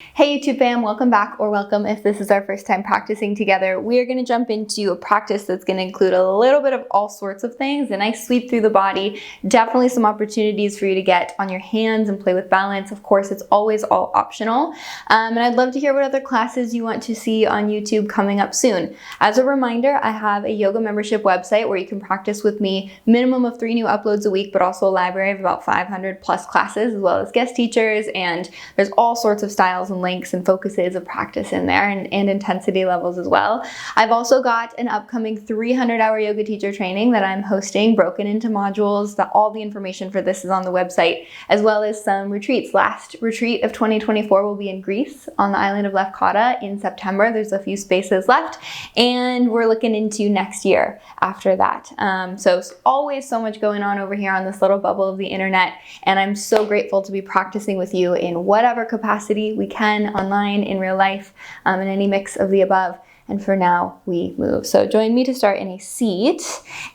Hey YouTube fam, welcome back, or welcome if this is our first time practicing together. We are going to jump into a practice that's going to include a little bit of all sorts of things, a nice sweep through the body, definitely some opportunities for you to get on your hands and play with balance. Of course, it's always all optional. And I'd love to hear what other classes you want to see on YouTube coming up soon. As a reminder, I have a yoga membership website where you can practice with me, minimum of 3 new uploads a week, but also a library of about 500 plus classes, as well as guest teachers, and there's all sorts of styles and links and focuses of practice in there, and intensity levels as well. I've also got an upcoming 300-hour yoga teacher training that I'm hosting, broken into modules. All the information for this is on the website, as well as some retreats. Last retreat of 2024 will be in Greece on the island of Lefkada in September. There's a few spaces left, and we're looking into next year after that. So always so much going on over here on this little bubble of the internet, and I'm so grateful to be practicing with you in whatever capacity we can, online, in real life, in any mix of the above. And for now, we move. So join me to start in a seat,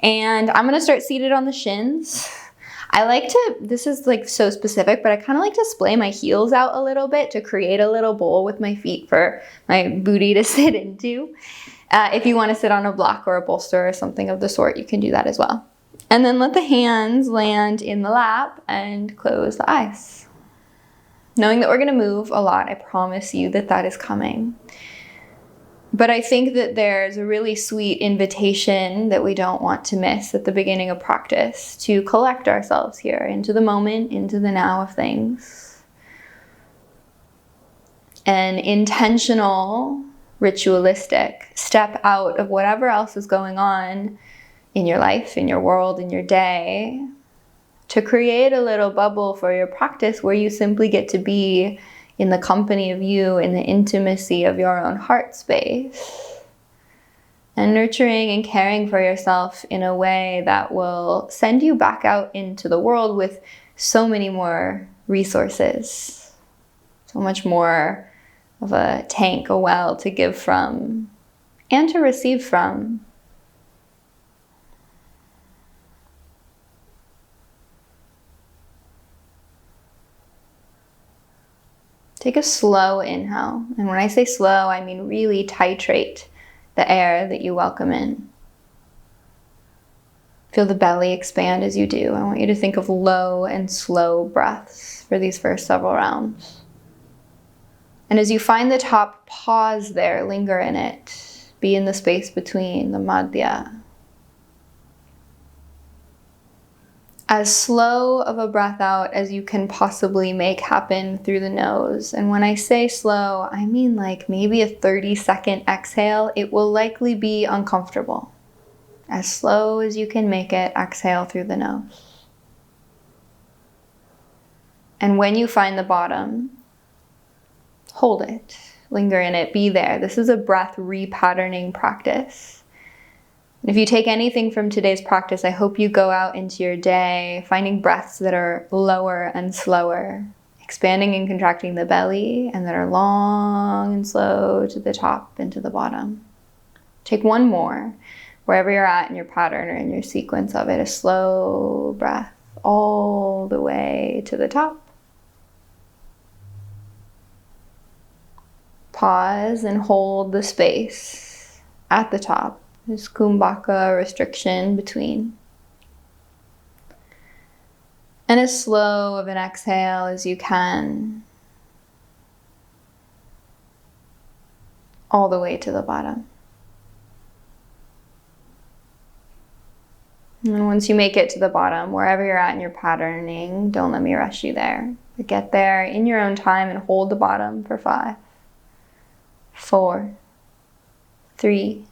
and I'm gonna start seated on the shins. I like to, this is like so specific, but I kind of like to splay my heels out a little bit to create a little bowl with my feet for my booty to sit into. If you want to sit on a block or a bolster or something of the sort, you can do that as well. And then let the hands land in the lap and close the eyes. Knowing that we're going to move a lot, I promise you that that is coming. But I think that there's a really sweet invitation that we don't want to miss at the beginning of practice, to collect ourselves here into the moment, into the now of things. An intentional, ritualistic step out of whatever else is going on in your life, in your world, in your day, to create a little bubble for your practice where you simply get to be in the company of you, in the intimacy of your own heart space, and nurturing and caring for yourself in a way that will send you back out into the world with so many more resources, so much more of a tank, a well to give from and to receive from. Take a slow inhale. And when I say slow, I mean really titrate the air that you welcome in. Feel the belly expand as you do. I want you to think of low and slow breaths for these first several rounds. And as you find the top, pause there, linger in it. Be in the space between, the madhya. As slow of a breath out as you can possibly make happen through the nose. And when I say slow, I mean like maybe a 30-second exhale. It will likely be uncomfortable. As slow as you can make it, exhale through the nose. And when you find the bottom, hold it, linger in it, be there. This is a breath repatterning practice. If you take anything from today's practice, I hope you go out into your day finding breaths that are lower and slower, expanding and contracting the belly, and that are long and slow to the top and to the bottom. Take one more, wherever you're at in your pattern or in your sequence of it, a slow breath all the way to the top. Pause and hold the space at the top. This kumbhaka restriction between. And as slow of an exhale as you can, all the way to the bottom. And once you make it to the bottom, wherever you're at in your patterning, don't let me rush you there. But get there in your own time and hold the bottom for 5, 4, 3,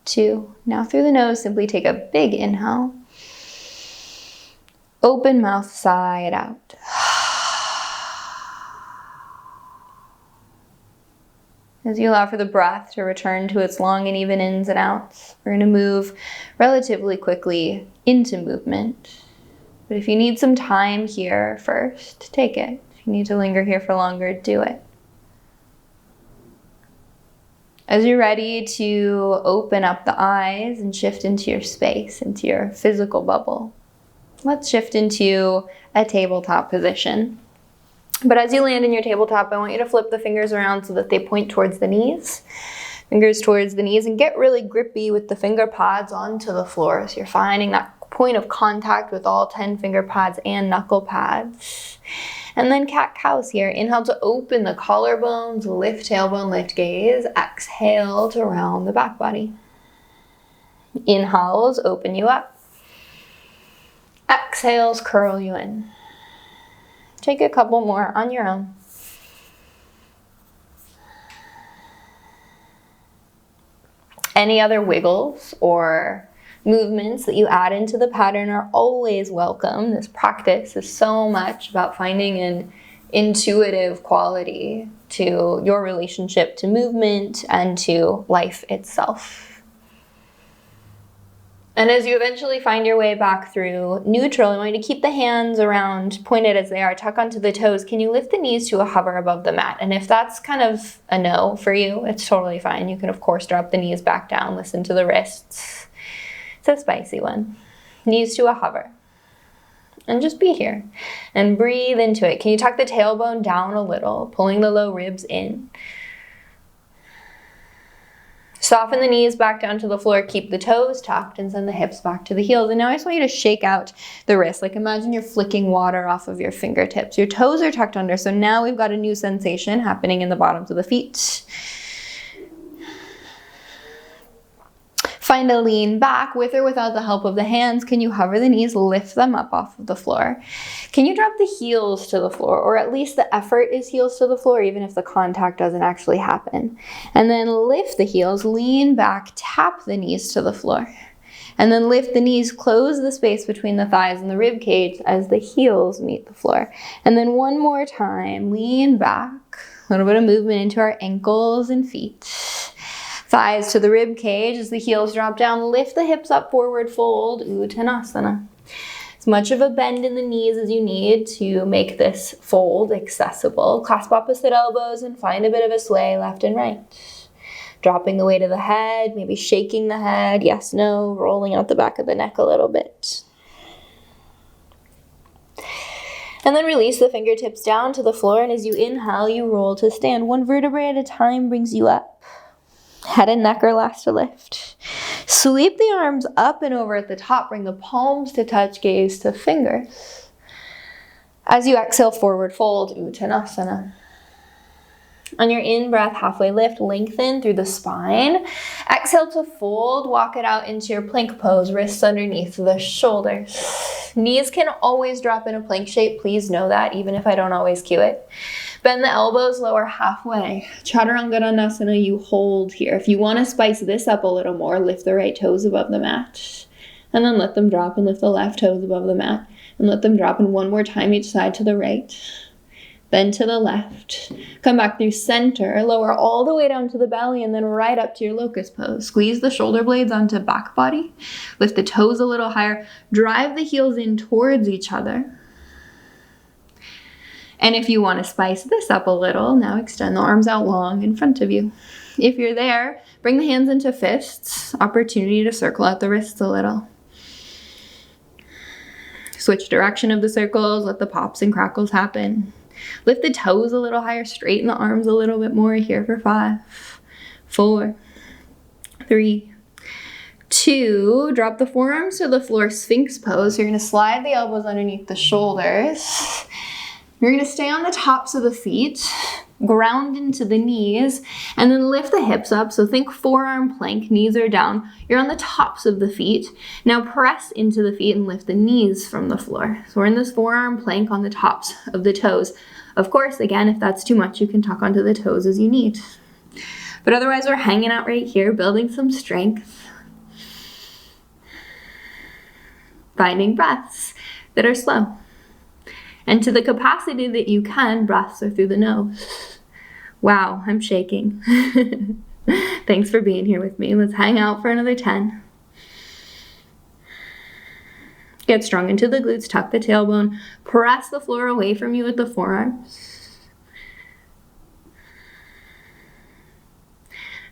2. Now through the nose, simply take a big inhale. Open mouth, sigh it out. As you allow for the breath to return to its long and even ins and outs, we're going to move relatively quickly into movement. But if you need some time here first, take it. If you need to linger here for longer, do it. As you're ready to open up the eyes and shift into your space, into your physical bubble, let's shift into a tabletop position. But as you land in your tabletop, I want you to flip the fingers around so that they point towards the knees. Fingers towards the knees, and get really grippy with the finger pads onto the floor. So you're finding that point of contact with all 10 finger pads and knuckle pads. And then cat-cows here. Inhale to open the collarbones, lift tailbone, lift gaze. Exhale to round the back body. Inhales, open you up. Exhales, curl you in. Take a couple more on your own. Any other wiggles or movements that you add into the pattern are always welcome. This practice is so much about finding an intuitive quality to your relationship to movement and to life itself. And as you eventually find your way back through neutral, I want you to keep the hands around, pointed as they are, tuck onto the toes. Can you lift the knees to a hover above the mat? And if that's kind of a no for you, it's totally fine. You can, of course, drop the knees back down, listen to the wrists. It's a spicy one. Knees to a hover. And just be here. And breathe into it. Can you tuck the tailbone down a little, pulling the low ribs in? Soften the knees back down to the floor, keep the toes tucked, and send the hips back to the heels. And now I just want you to shake out the wrists. Like imagine you're flicking water off of your fingertips. Your toes are tucked under, so now we've got a new sensation happening in the bottoms of the feet. Find a lean back with or without the help of the hands. Can you hover the knees, lift them up off of the floor? Can you drop the heels to the floor, or at least the effort is heels to the floor, even if the contact doesn't actually happen? And then lift the heels, lean back, tap the knees to the floor. And then lift the knees, close the space between the thighs and the rib cage as the heels meet the floor. And then one more time, lean back, a little bit of movement into our ankles and feet. Thighs to the rib cage as the heels drop down. Lift the hips up, forward fold, Uttanasana. As much of a bend in the knees as you need to make this fold accessible. Clasp opposite elbows and find a bit of a sway left and right. Dropping the weight of the head, maybe shaking the head, yes, no, rolling out the back of the neck a little bit. And then release the fingertips down to the floor, and as you inhale, you roll to stand. One vertebrae at a time brings you up. Head and neck are last to lift. Sweep the arms up and over at the top. Bring the palms to touch, gaze to fingers. As you exhale, forward fold, Uttanasana. On your in-breath, halfway lift, lengthen through the spine. Exhale to fold, walk it out into your plank pose, wrists underneath the shoulders. Knees can always drop in a plank shape, please know that, even if I don't always cue it. Bend the elbows, lower halfway. Chaturanga, you hold here. If you want to spice this up a little more, lift the right toes above the mat. And then let them drop, and lift the left toes above the mat. And let them drop, and one more time each side to the right. Then to the left. Come back through center, lower all the way down to the belly, and then right up to your locust pose. Squeeze the shoulder blades onto back body. Lift the toes a little higher. Drive the heels in towards each other. And if you want to spice this up a little, now extend the arms out long in front of you. If you're there, bring the hands into fists. Opportunity to circle out the wrists a little. Switch direction of the circles, let the pops and crackles happen. Lift the toes a little higher, straighten the arms a little bit more here for 5, 4, 3, 2. Drop the forearms to the floor, Sphinx pose. You're going to slide the elbows underneath the shoulders. You're going to stay on the tops of the feet, ground into the knees, and then lift the hips up. So think forearm plank, knees are down. You're on the tops of the feet. Now press into the feet and lift the knees from the floor. So we're in this forearm plank on the tops of the toes. Of course, again, if that's too much, you can tuck onto the toes as you need. But otherwise, we're hanging out right here, building some strength. Finding breaths that are slow. And to the capacity that you can, breaths are through the nose. Wow, I'm shaking. Thanks for being here with me. Let's hang out for another 10. Get strong into the glutes, tuck the tailbone, press the floor away from you with the forearms.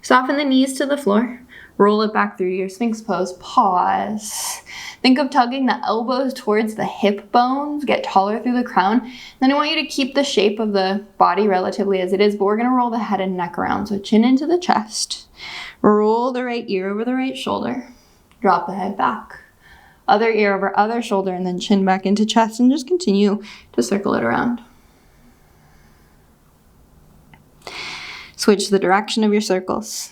Soften the knees to the floor. Roll it back through your Sphinx pose. Pause. Think of tugging the elbows towards the hip bones, get taller through the crown. Then I want you to keep the shape of the body relatively as it is, but we're gonna roll the head and neck around. So chin into the chest, roll the right ear over the right shoulder, drop the head back. Other ear over other shoulder, and then chin back into chest, and just continue to circle it around. Switch the direction of your circles.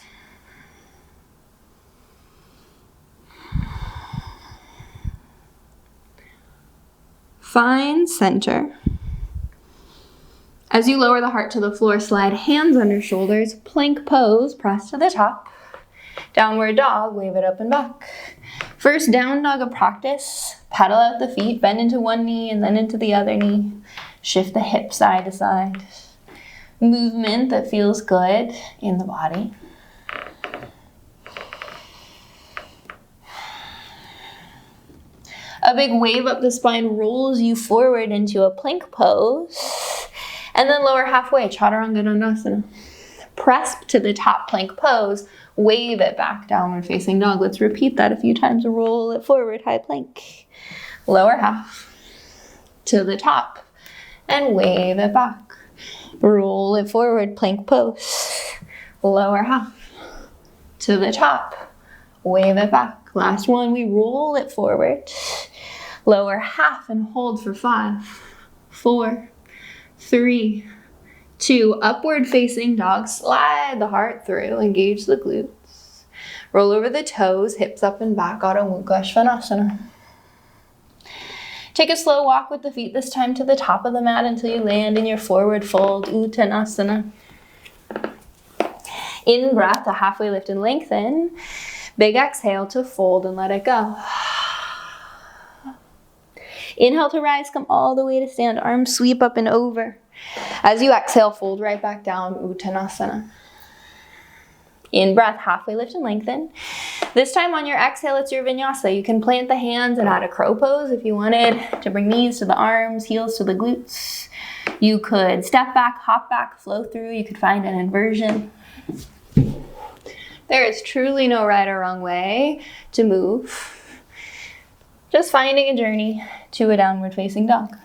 Find center. As you lower the heart to the floor, slide hands under shoulders, plank pose, press to the top. Downward dog, wave it up and back. First down dog of practice, paddle out the feet, bend into one knee and then into the other knee. Shift the hip side to side. Movement that feels good in the body. A big wave up the spine rolls you forward into a plank pose. And then lower halfway, Chaturanga Dandasana. Press to the top plank pose, wave it back, downward facing dog. Let's repeat that a few times. Roll it forward, high plank. Lower half to the top and wave it back. Roll it forward, plank pose. Lower half to the top, wave it back. Last one, we roll it forward. Lower half and hold for 5, 4, 3, 2, upward facing dog. Slide the heart through, engage the glutes. Roll over the toes, hips up and back, Adho Mukha Svanasana. Take a slow walk with the feet, this time to the top of the mat until you land in your forward fold, Uttanasana. In breath, a halfway lift and lengthen. Big exhale to fold and let it go. Inhale to rise, come all the way to stand, arms sweep up and over. As you exhale, fold right back down, Uttanasana. In breath, halfway lift and lengthen. This time on your exhale, it's your Vinyasa. You can plant the hands and add a crow pose if you wanted to bring knees to the arms, heels to the glutes. You could step back, hop back, flow through. You could find an inversion. There is truly no right or wrong way to move. Just finding a journey to a downward facing dog.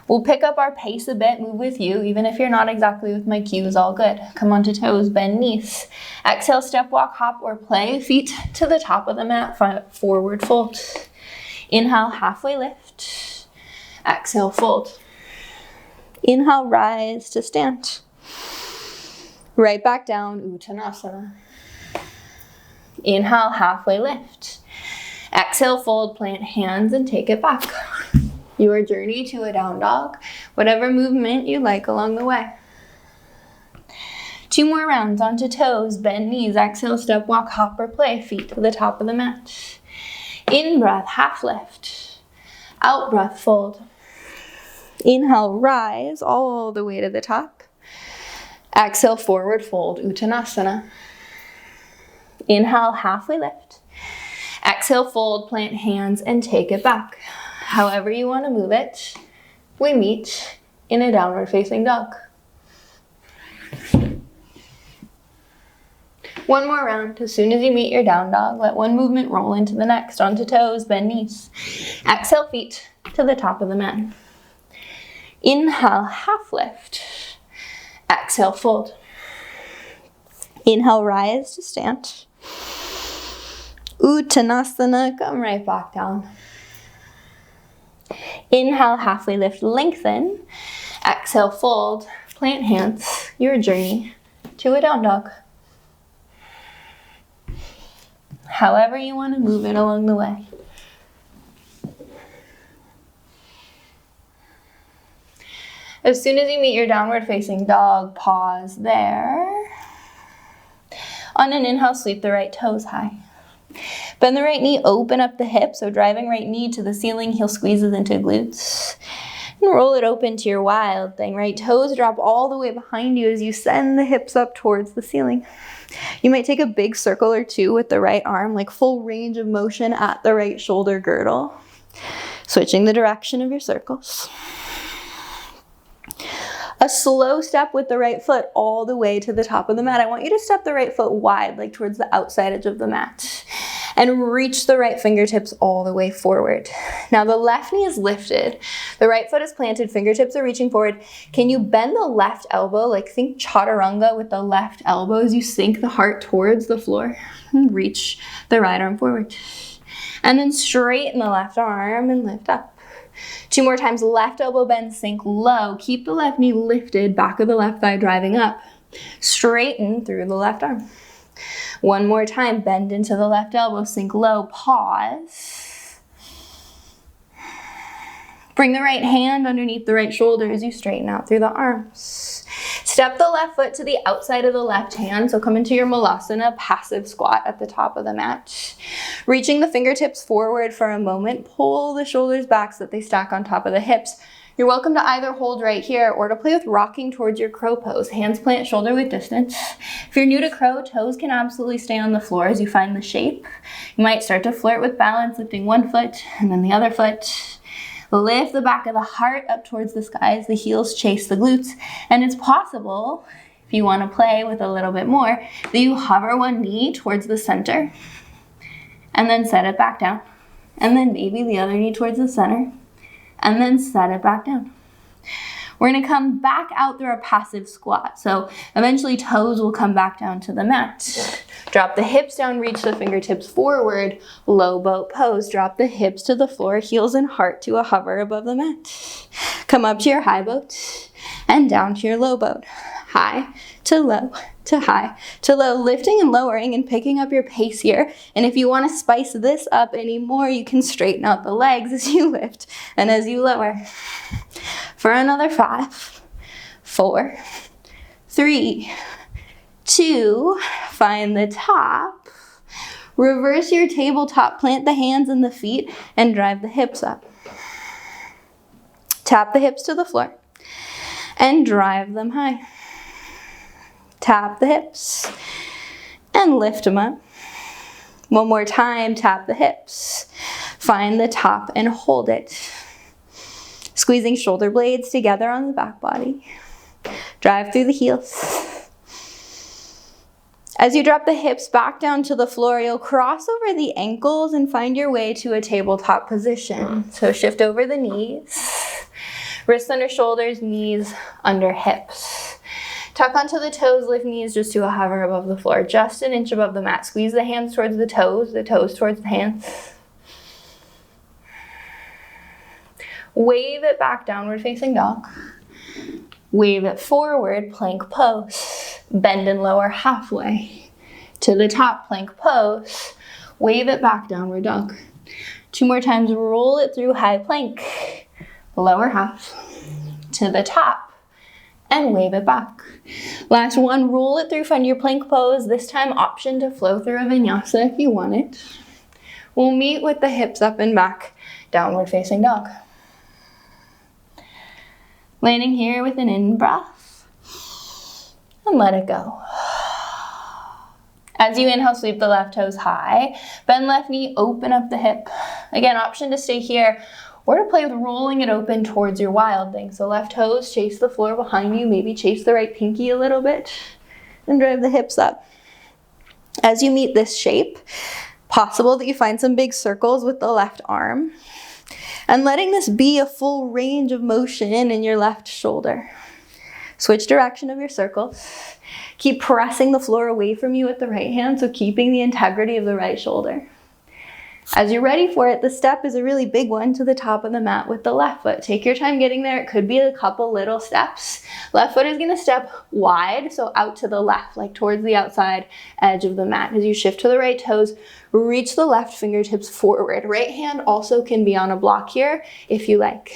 We'll pick up our pace a bit, move with you, even if you're not exactly with my cues, all good. Come onto toes, bend knees. Exhale, step, walk, hop, or play. Feet to the top of the mat, forward fold. Inhale, halfway lift. Exhale, fold. Inhale, rise to stand. Right back down, Uttanasana. Inhale, halfway lift. Exhale, fold, plant hands and take it back. Your journey to a down dog, whatever movement you like along the way. 2 more rounds, onto toes, bend knees, exhale, step, walk, hop, or play, feet to the top of the mat. In breath, half lift. Out breath, fold. Inhale, rise all the way to the top. Exhale, forward fold, Uttanasana. Inhale, halfway lift. Exhale, fold, plant hands, and take it back. However you want to move it, we meet in a downward facing dog. 1 more round. As soon as you meet your down dog, let one movement roll into the next. Onto toes, bend knees. Exhale, feet to the top of the mat. Inhale, half lift. Exhale, fold. Inhale, rise to stand. Uttanasana, come right back down. Inhale, halfway lift, lengthen. Exhale, fold, plant hands, your journey to a down dog. However you want to move it along the way. As soon as you meet your downward facing dog, pause there. On an inhale, sweep the right toes high. Bend the right knee, open up the hip, so driving right knee to the ceiling, heel squeezes into glutes. And roll it open to your wild thing. Right toes drop all the way behind you as you send the hips up towards the ceiling. You might take a big circle or 2 with the right arm, like full range of motion at the right shoulder girdle. Switching the direction of your circles. A slow step with the right foot all the way to the top of the mat. I want you to step the right foot wide, like towards the outside edge of the mat. And reach the right fingertips all the way forward. Now the left knee is lifted. The right foot is planted, fingertips are reaching forward. Can you bend the left elbow, like think chaturanga with the left elbow as you sink the heart towards the floor? And reach the right arm forward. And then straighten the left arm and lift up. 2 more times, left elbow bend, sink low. Keep the left knee lifted, back of the left thigh driving up. Straighten through the left arm. 1 more time, bend into the left elbow, sink low, pause. Bring the right hand underneath the right shoulder as you straighten out through the arms. Step the left foot to the outside of the left hand, so come into your malasana, passive squat at the top of the mat. Reaching the fingertips forward for a moment, pull the shoulders back so that they stack on top of the hips. You're welcome to either hold right here or to play with rocking towards your crow pose. Hands plant shoulder width distance. If you're new to crow, toes can absolutely stay on the floor as you find the shape. You might start to flirt with balance, lifting one foot and then the other foot. Lift the back of the heart up towards the sky as the heels chase the glutes. And it's possible, if you want to play with a little bit more, that you hover one knee towards the center and then set it back down. And then maybe the other knee towards the center and then set it back down. We're going to come back out through our passive squat. So eventually toes will come back down to the mat. Drop the hips down, reach the fingertips forward, low boat pose. Drop the hips to the floor, heels and heart to a hover above the mat. Come up to your high boat and down to your low boat. High to low to high to low, lifting and lowering and picking up your pace here. And if you want to spice this up anymore, you can straighten out the legs as you lift and as you lower. For another 5, 4, 3, 2, find the top. Reverse your tabletop, plant the hands and the feet and drive the hips up. Tap the hips to the floor and drive them high. Tap the hips and lift them up. 1 more time, tap the hips. Find the top and hold it. Squeezing shoulder blades together on the back body. Drive through the heels. As you drop the hips back down to the floor, you'll cross over the ankles and find your way to a tabletop position. So shift over the knees. Wrists under shoulders, knees under hips. Tuck onto the toes, lift knees just to a hover above the floor, just an inch above the mat. Squeeze the hands towards the toes towards the hands. Wave it back, downward facing dog. Wave it forward, plank pose. Bend and lower halfway. To the top, plank pose. Wave it back, downward dog. 2 more times, roll it through high plank. Lower half. To the top. And wave it back. Last one, roll it through, find your plank pose. This time, option to flow through a vinyasa if you want it. We'll meet with the hips up and back, downward facing dog. Landing here with an in-breath. And let it go. As you inhale, sweep the left toes high. Bend left knee, open up the hip. Again, option to stay here or to play with rolling it open towards your wild thing. So left toes chase the floor behind you, maybe chase the right pinky a little bit, and drive the hips up. As you meet this shape, possible that you find some big circles with the left arm, and letting this be a full range of motion in your left shoulder. Switch direction of your circles. Keep pressing the floor away from you with the right hand, so keeping the integrity of the right shoulder. As you're ready for it, the step is a really big one to the top of the mat with the left foot. Take your time getting there. It could be a couple little steps. Left foot is going to step wide, so out to the left, like towards the outside edge of the mat. As you shift to the right toes, reach the left fingertips forward. Right hand also can be on a block here if you like.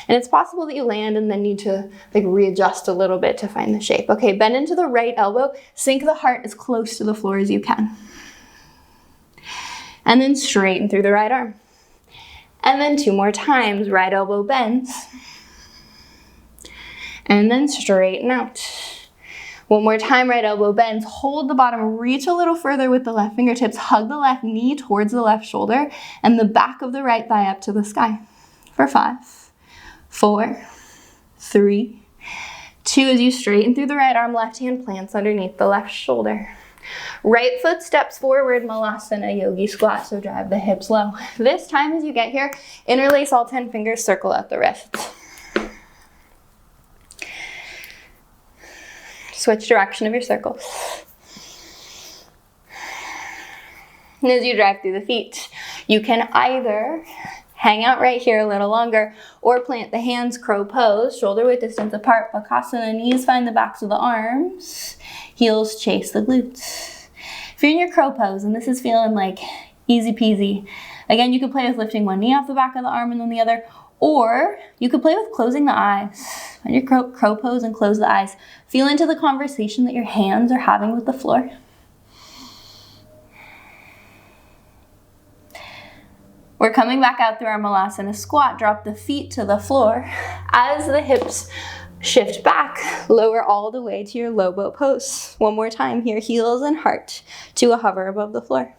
And it's possible that you land and then need to readjust a little bit to find the shape. Okay, bend into the right elbow. Sink the heart as close to the floor as you can. And then straighten through the right arm. And then 2 more times, right elbow bends. And then straighten out. 1 more time, right elbow bends. Hold the bottom, reach a little further with the left fingertips. Hug the left knee towards the left shoulder and the back of the right thigh up to the sky. For 5, 4, 3, 2. As you straighten through the right arm, left hand plants underneath the left shoulder. Right foot steps forward, Malasana Yogi Squat, so drive the hips low. This time as you get here, interlace all 10 fingers, circle out the wrists. Switch direction of your circles. And as you drive through the feet, you can either hang out right here a little longer or plant the hands, crow pose, shoulder width distance apart, Bakasana, knees find the backs of the arms, heels chase the glutes. If you're in your crow pose and this is feeling like easy peasy, again, you could play with lifting one knee off the back of the arm and then the other, or you could play with closing the eyes. On your crow pose and close the eyes. Feel into the conversation that your hands are having with the floor. We're coming back out through our Malasana squat. Drop the feet to the floor. As the hips shift back, lower all the way to your low boat pose. One more time here, heels and heart to a hover above the floor.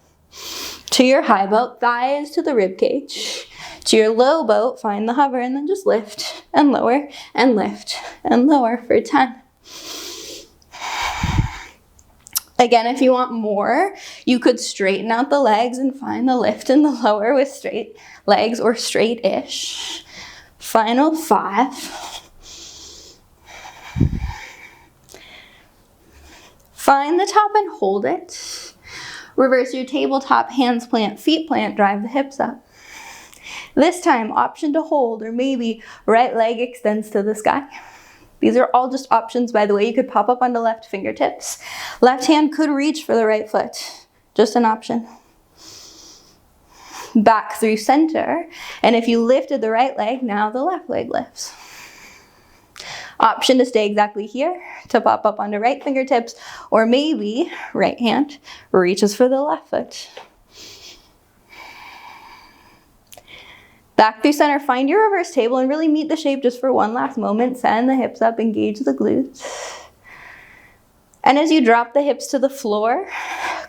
To your high boat, thighs to the rib cage. To your low boat, find the hover and then just lift and lower and lift and lower for 10. Again, if you want more, you could straighten out the legs and find the lift and the lower with straight legs or straight-ish. Final 5. Find the top and hold it. Reverse your tabletop, hands plant, feet plant, drive the hips up. This time, option to hold, or maybe right leg extends to the sky. These are all just options, by the way. You could pop up onto left fingertips. Left hand could reach for the right foot. Just an option. Back through center. And if you lifted the right leg, now the left leg lifts. Option to stay exactly here, to pop up onto right fingertips, or maybe right hand reaches for the left foot. Back through center, find your reverse table and really meet the shape just for one last moment. Send the hips up, engage the glutes. And as you drop the hips to the floor,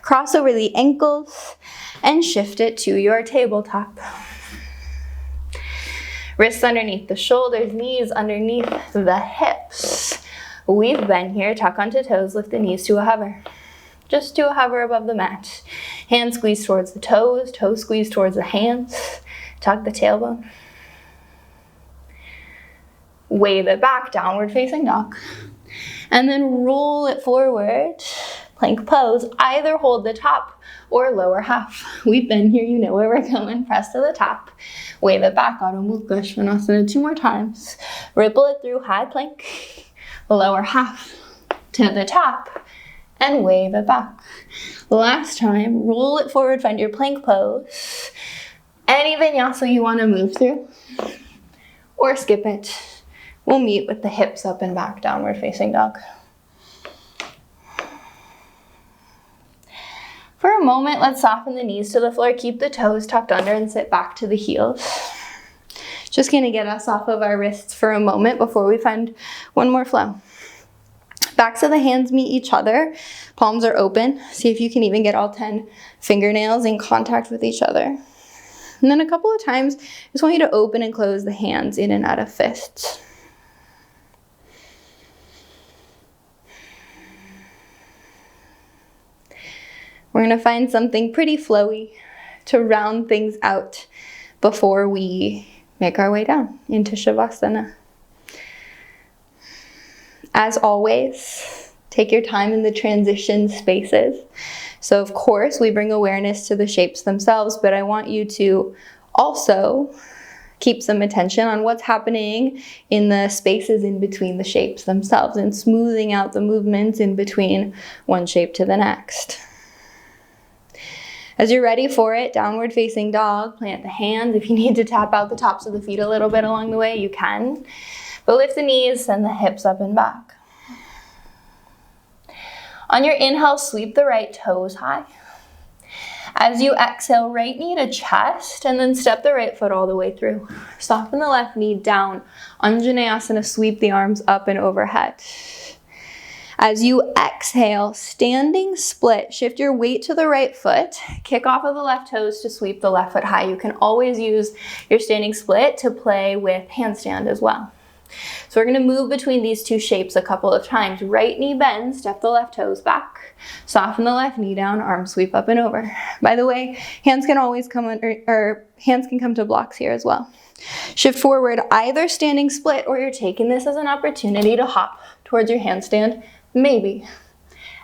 cross over the ankles and shift it to your tabletop. Wrists underneath the shoulders, knees underneath the hips. We've been here, tuck onto toes, lift the knees to a hover. Just to a hover above the mat. Hands squeeze towards the toes squeeze towards the hands. Tuck the tailbone. Wave it back, downward facing dog. And then roll it forward, plank pose. Either hold the top or lower half. We've been here, you know where we're going. Press to the top. Wave it back, Adho Mukha Svanasana 2 more times. Ripple it through high plank, lower half to the top, and wave it back. Last time, roll it forward, find your plank pose. Any vinyasa you want to move through, or skip it. We'll meet with the hips up and back, downward facing dog. For a moment, let's soften the knees to the floor, keep the toes tucked under and sit back to the heels. Just gonna get us off of our wrists for a moment before we find one more flow. Backs of the hands meet each other, palms are open. See if you can even get all 10 fingernails in contact with each other. And then a couple of times, I just want you to open and close the hands in and out of fists. We're gonna find something pretty flowy to round things out before we make our way down into Savasana. As always, take your time in the transition spaces. So of course, we bring awareness to the shapes themselves, but I want you to also keep some attention on what's happening in the spaces in between the shapes themselves and smoothing out the movements in between one shape to the next. As you're ready for it, downward facing dog, plant the hands. If you need to tap out the tops of the feet a little bit along the way, you can. But lift the knees, send the hips up and back. On your inhale, sweep the right toes high. As you exhale, right knee to chest, and then step the right foot all the way through. Soften the left knee down. Anjaneyasana, sweep the arms up and overhead. As you exhale, standing split, shift your weight to the right foot, kick off of the left toes to sweep the left foot high. You can always use your standing split to play with handstand as well. So we're gonna move between these two shapes a couple of times. Right knee bends, step the left toes back, soften the left knee down, arms sweep up and over. By the way, hands can always come under, or hands can come to blocks here as well. Shift forward, either standing split or you're taking this as an opportunity to hop towards your handstand, maybe.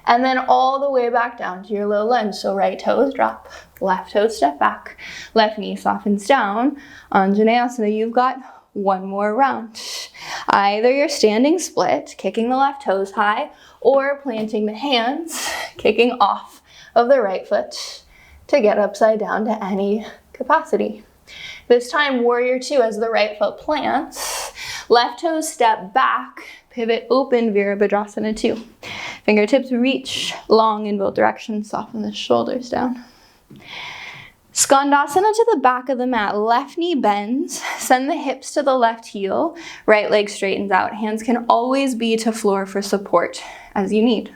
And then all the way back down to your low lunge. So right toes drop, left toes step back, left knee softens down. Anjaneyasana, you've got one more round. Either you're standing split, kicking the left toes high, or planting the hands, kicking off of the right foot to get upside down to any capacity. This time, warrior two as the right foot plants, left toes step back, pivot open, Virabhadrasana 2. Fingertips reach long in both directions, soften the shoulders down. Skandasana to the back of the mat, left knee bends, send the hips to the left heel, right leg straightens out. Hands can always be to floor for support as you need.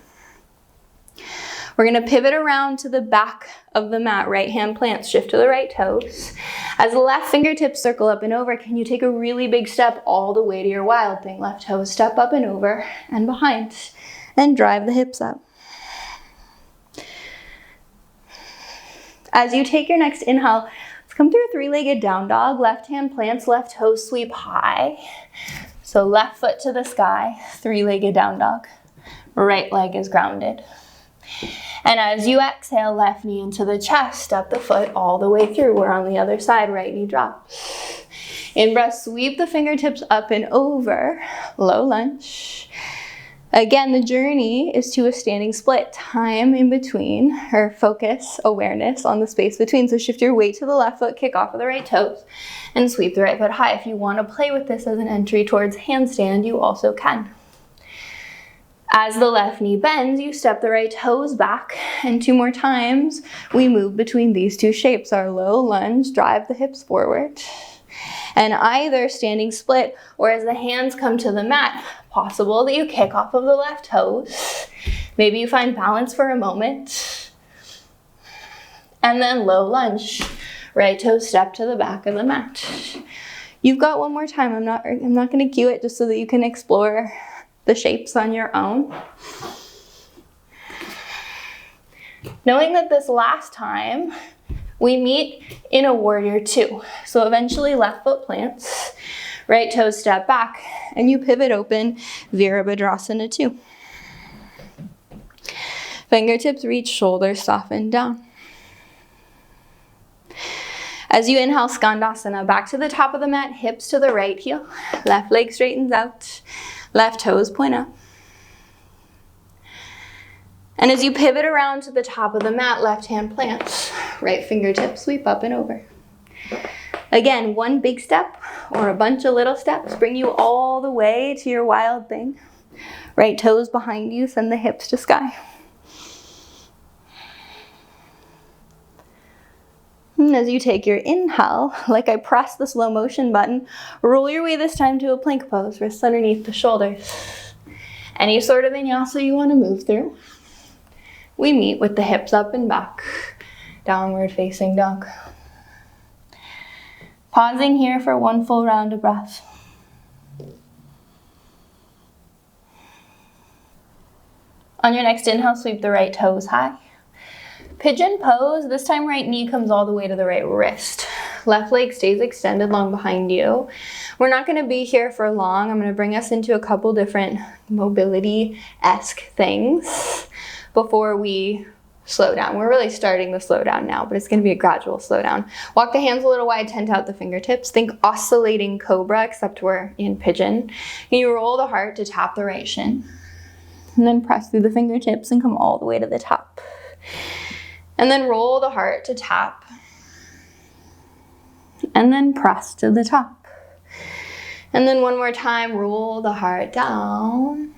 We're gonna pivot around to the back of the mat, right hand plants, shift to the right toes. As the left fingertips circle up and over, can you take a really big step all the way to your wild thing? Left toes step up and over and behind, and drive the hips up. As you take your next inhale, let's come through a three-legged down dog. Left hand plants, left toes sweep high. So left foot to the sky, three-legged down dog. Right leg is grounded. And as you exhale, left knee into the chest, step the foot all the way through. We're on the other side, right knee drops. In breath, sweep the fingertips up and over, low lunge. Again, the journey is to a standing split, time in between, or focus, awareness on the space between. So shift your weight to the left foot, kick off of the right toes, and sweep the right foot high. If you want to play with this as an entry towards handstand, you also can. As the left knee bends, you step the right toes back, and two more times, we move between these two shapes. Our low lunge, drive the hips forward. And either standing split or as the hands come to the mat, possible that you kick off of the left toes. Maybe you find balance for a moment. And then low lunge, right toes step to the back of the mat. You've got one more time. I'm not gonna cue it just so that you can explore the shapes on your own. Knowing that this last time, we meet in a warrior two. So eventually left foot plants, right toes step back, and you pivot open, Virabhadrasana 2. Fingertips reach, shoulders soften down. As you inhale, Skandasana, back to the top of the mat, hips to the right heel, left leg straightens out, left toes point up. And as you pivot around to the top of the mat, left hand plants, right fingertips sweep up and over. Again, one big step or a bunch of little steps bring you all the way to your wild thing. Right toes behind you, send the hips to sky. And as you take your inhale, like I press the slow motion button, roll your way this time to a plank pose, wrists underneath the shoulders. Any sort of vinyasa you want to move through. We meet with the hips up and back, downward facing dog. Pausing here for one full round of breath. On your next inhale, sweep the right toes high. Pigeon pose, this time right knee comes all the way to the right wrist. Left leg stays extended long behind you. We're not gonna be here for long. I'm gonna bring us into a couple different mobility-esque things before we slow down. We're really starting the slow down now, but it's gonna be a gradual slow down. Walk the hands a little wide, tent out the fingertips. Think oscillating cobra, except we're in pigeon. And you roll the heart to tap the right shin. And then press through the fingertips and come all the way to the top. And then roll the heart to tap. And then press to the top. And then one more time, roll the heart down.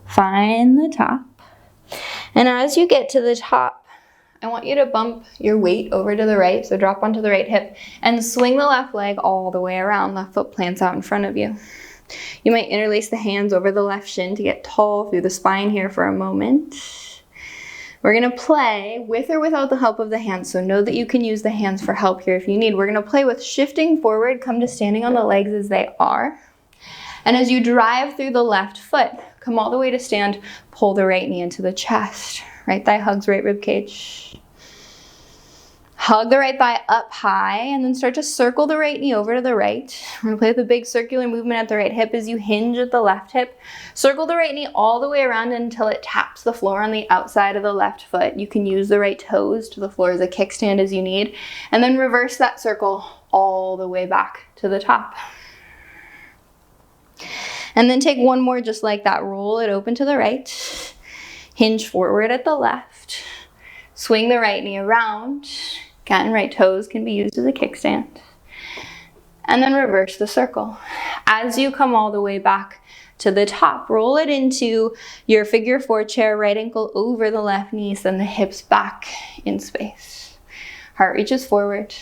Find the top. And as you get to the top, I want you to bump your weight over to the right, so drop onto the right hip, and swing the left leg all the way around. Left foot plants out in front of you. You might interlace the hands over the left shin to get tall through the spine here for a moment. We're gonna play with or without the help of the hands, so know that you can use the hands for help here if you need. We're gonna play with shifting forward, come to standing on the legs as they are. And as you drive through the left foot, come all the way to stand, pull the right knee into the chest. Right thigh hugs right rib cage. Hug the right thigh up high and then start to circle the right knee over to the right. We're gonna play with a big circular movement at the right hip as you hinge at the left hip. Circle the right knee all the way around until it taps the floor on the outside of the left foot. You can use the right toes to the floor as a kickstand as you need. And then reverse that circle all the way back to the top. And then take one more just like that. Roll it open to the right. Hinge forward at the left. Swing the right knee around. Again, right toes can be used as a kickstand. And then reverse the circle. As you come all the way back to the top, roll it into your figure 4 chair, right ankle over the left knee, send the hips back in space. Heart reaches forward.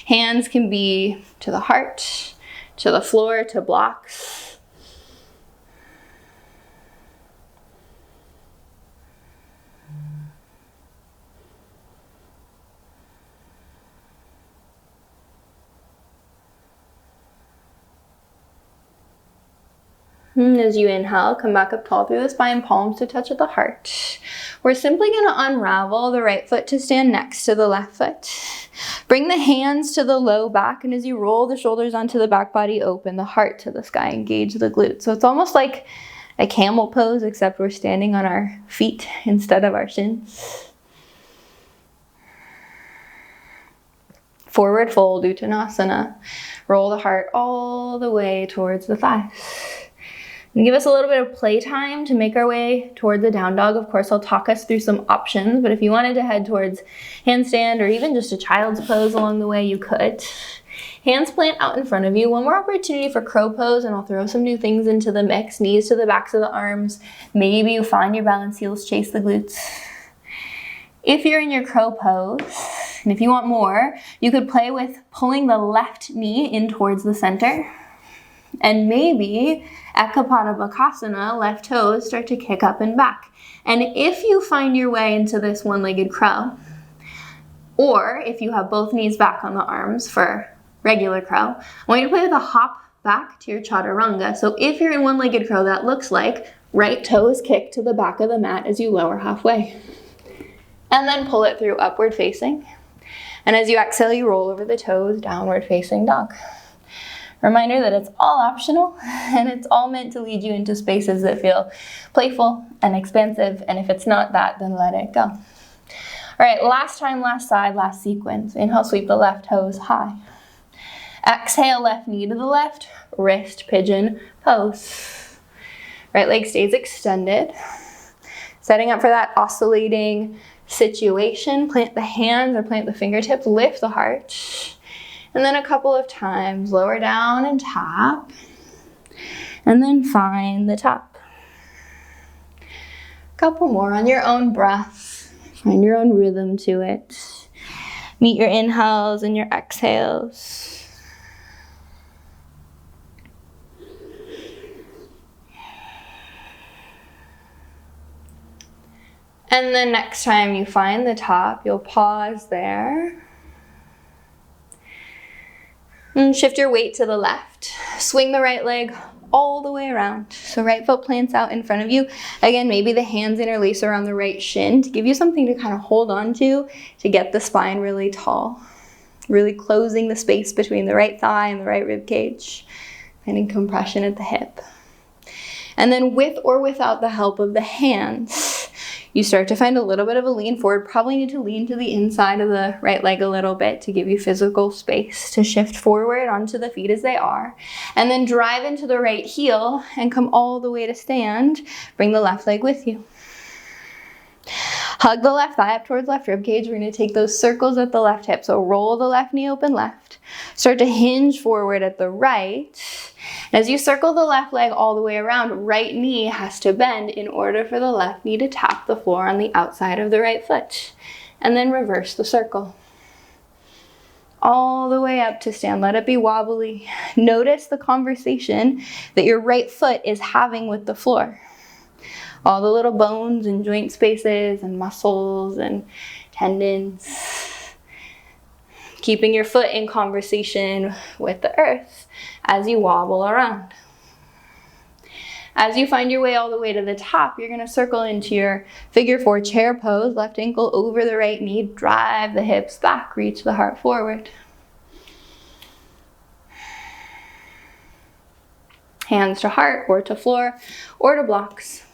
Hands can be to the heart, to the floor, to blocks. As you inhale, come back up tall through the spine, palms to touch at the heart. We're simply going to unravel the right foot to stand next to the left foot. Bring the hands to the low back, and as you roll the shoulders onto the back body, open the heart to the sky, engage the glutes. So it's almost like a camel pose, except we're standing on our feet instead of our shins. Forward fold, Uttanasana. Roll the heart all the way towards the thighs. And give us a little bit of playtime to make our way towards the down dog. Of course, I'll talk us through some options, but if you wanted to head towards handstand or even just a child's pose along the way, you could. Hands plant out in front of you. One more opportunity for crow pose, and I'll throw some new things into the mix. Knees to the backs of the arms. Maybe you find your balance heels, chase the glutes. If you're in your crow pose, and if you want more, you could play with pulling the left knee in towards the center. And maybe Ekapada Bakasana, left toes start to kick up and back. And if you find your way into this one-legged crow, or if you have both knees back on the arms for regular crow, I want you to play with a hop back to your chaturanga. So if you're in one-legged crow, that looks like right toes kick to the back of the mat as you lower halfway. And then pull it through upward facing. And as you exhale, you roll over the toes, downward facing dog. Reminder that it's all optional and it's all meant to lead you into spaces that feel playful and expansive. And if it's not that, then let it go. All right, last time, last side, last sequence. Inhale, sweep the left toes high. Exhale, left knee to the left, wrist pigeon pose. Right leg stays extended. Setting up for that oscillating situation. Plant the hands or plant the fingertips, lift the heart. And then a couple of times, lower down and tap. And then find the top. A couple more on your own breath. Find your own rhythm to it. Meet your inhales and your exhales. And then next time you find the top, you'll pause there. And shift your weight to the left. Swing the right leg all the way around. So right foot plants out in front of you. Again, maybe the hands interlace around the right shin to give you something to kind of hold on to get the spine really tall. Really closing the space between the right thigh and the right rib cage. Finding compression at the hip. And then with or without the help of the hands, you start to find a little bit of a lean forward. Probably need to lean to the inside of the right leg a little bit to give you physical space to shift forward onto the feet as they are. And then drive into the right heel and come all the way to stand. Bring the left leg with you. Hug the left thigh up towards left rib cage. We're going to take those circles at the left hip. So roll the left knee open left. Start to hinge forward at the right. And as you circle the left leg all the way around, right knee has to bend in order for the left knee to tap the floor on the outside of the right foot. And then reverse the circle. All the way up to stand. Let it be wobbly. Notice the conversation that your right foot is having with the floor. All the little bones and joint spaces and muscles and tendons. Keeping your foot in conversation with the earth as you wobble around. As you find your way all the way to the top, you're going to circle into your figure 4 chair pose. Left ankle over the right knee. Drive the hips back. Reach the heart forward. Hands to heart or to floor or to blocks.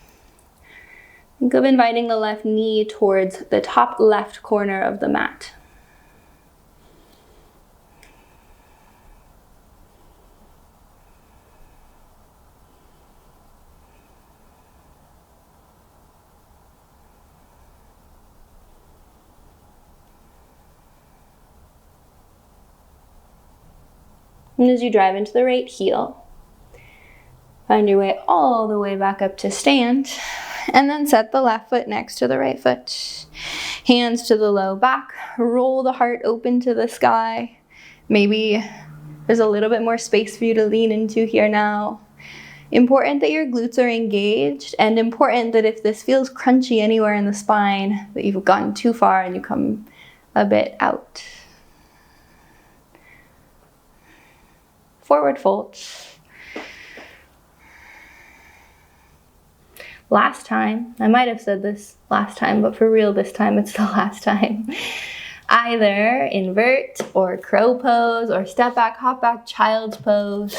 Think of inviting the left knee towards the top left corner of the mat. And as you drive into the right heel, find your way all the way back up to stand, and then set the left foot next to the right foot. Hands to the low back, roll the heart open to the sky. Maybe there's a little bit more space for you to lean into here now. Important that your glutes are engaged, and important that if this feels crunchy anywhere in the spine, that you've gone too far and you come a bit out. Forward fold. Last time, I might have said this last time, but for real this time, it's the last time. Either invert or crow pose or step back, hop back, child's pose.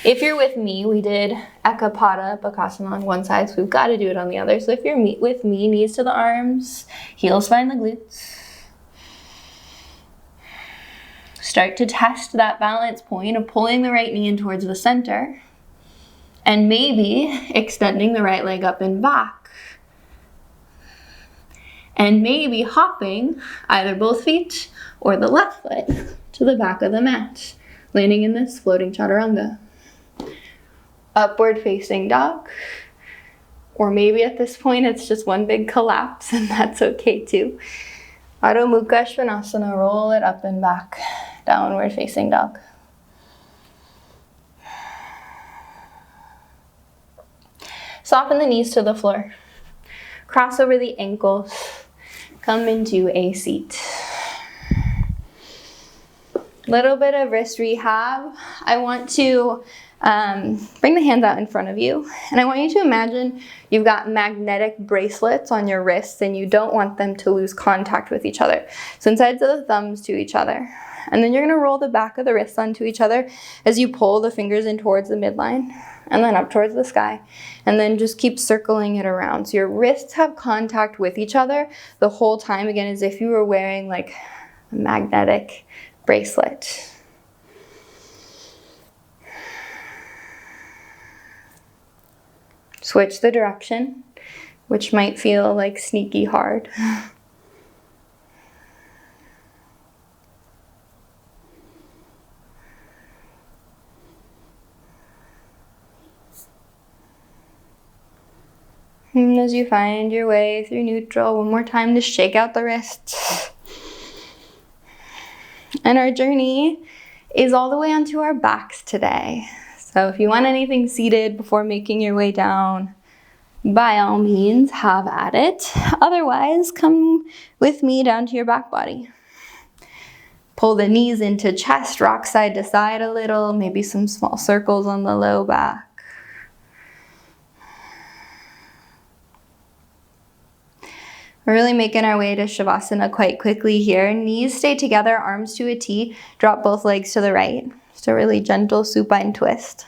If you're with me, we did Ekapada Bakasana on one side, so we've got to do it on the other. So if you're with me, knees to the arms, heels find the glutes. Start to test that balance point of pulling the right knee in towards the center and maybe extending the right leg up and back. And maybe hopping either both feet or the left foot to the back of the mat, landing in this floating chaturanga. Upward facing dog. Or maybe at this point it's just one big collapse, and that's okay too. Adho Mukha Svanasana, roll it up and back. Downward facing dog. Soften the knees to the floor. Cross over the ankles. Come into a seat. Little bit of wrist rehab. I want to bring the hands out in front of you, and I want you to imagine you've got magnetic bracelets on your wrists and you don't want them to lose contact with each other. So insides of the thumbs to each other. And then you're going to roll the back of the wrists onto each other as you pull the fingers in towards the midline and then up towards the sky. And then just keep circling it around. So your wrists have contact with each other the whole time, again, as if you were wearing like a magnetic bracelet. Switch the direction, which might feel like sneaky hard. And as you find your way through neutral, one more time to shake out the wrists. And our journey is all the way onto our backs today. So if you want anything seated before making your way down, by all means, have at it. Otherwise, come with me down to your back body. Pull the knees into chest, rock side to side a little, maybe some small circles on the low back. We're really making our way to Savasana quite quickly here. Knees stay together, arms to a T. Drop both legs to the right. Just a really gentle supine twist.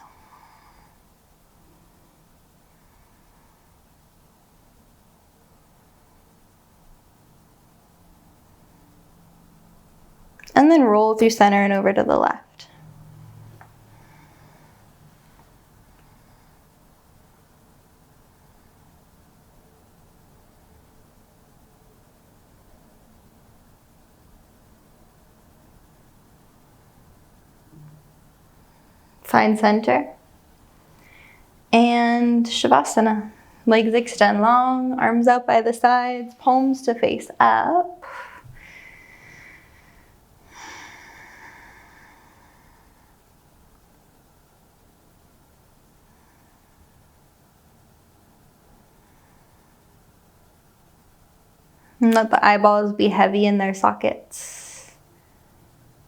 And then roll through center and over to the left. Find center. And Savasana. Legs extend long, arms out by the sides, palms to face up. And let the eyeballs be heavy in their sockets.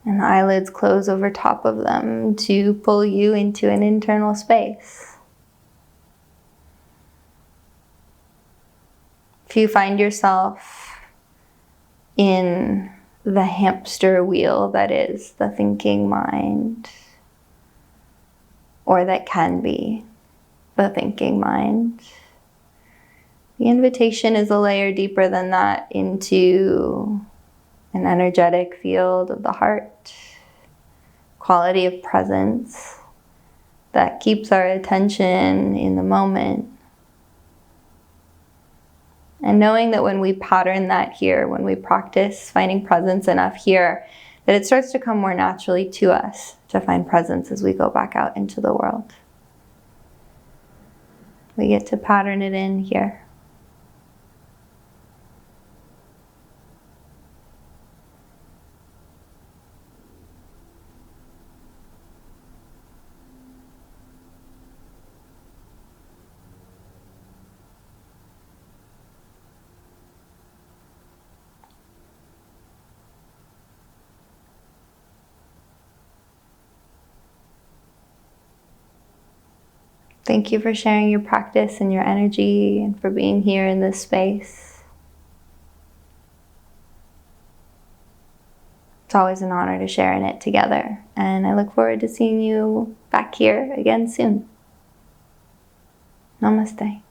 And the eyelids close over top of them to pull you into an internal space. If you find yourself in the hamster wheel that is the thinking mind, or that can be the thinking mind, the invitation is a layer deeper than that into an energetic field of the heart, quality of presence that keeps our attention in the moment. And knowing that when we pattern that here, when we practice finding presence enough here, that it starts to come more naturally to us to find presence as we go back out into the world. We get to pattern it in here. Thank you for sharing your practice and your energy and for being here in this space. It's always an honor to share in it together, and I look forward to seeing you back here again soon. Namaste.